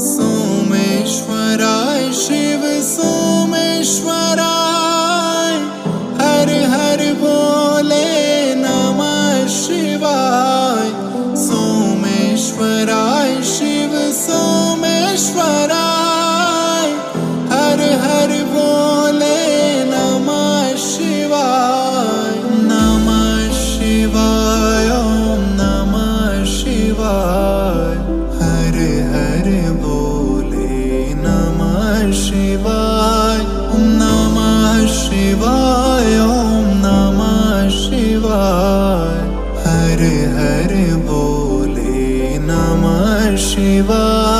सोमेश्वराय शिव सोमेश्वराय, हर हर बोले नमः शिवाय। सोमेश्वराय शिव सोमेश्वराय, हर हर बोले नमः शिवाय। नमः शिवाय ओम नमः शिवाय, हर हर बोले नमः शिवाय। ओम नमः शिवाय ओम नमः शिवाय, हर हर बोले नमः शिवाय।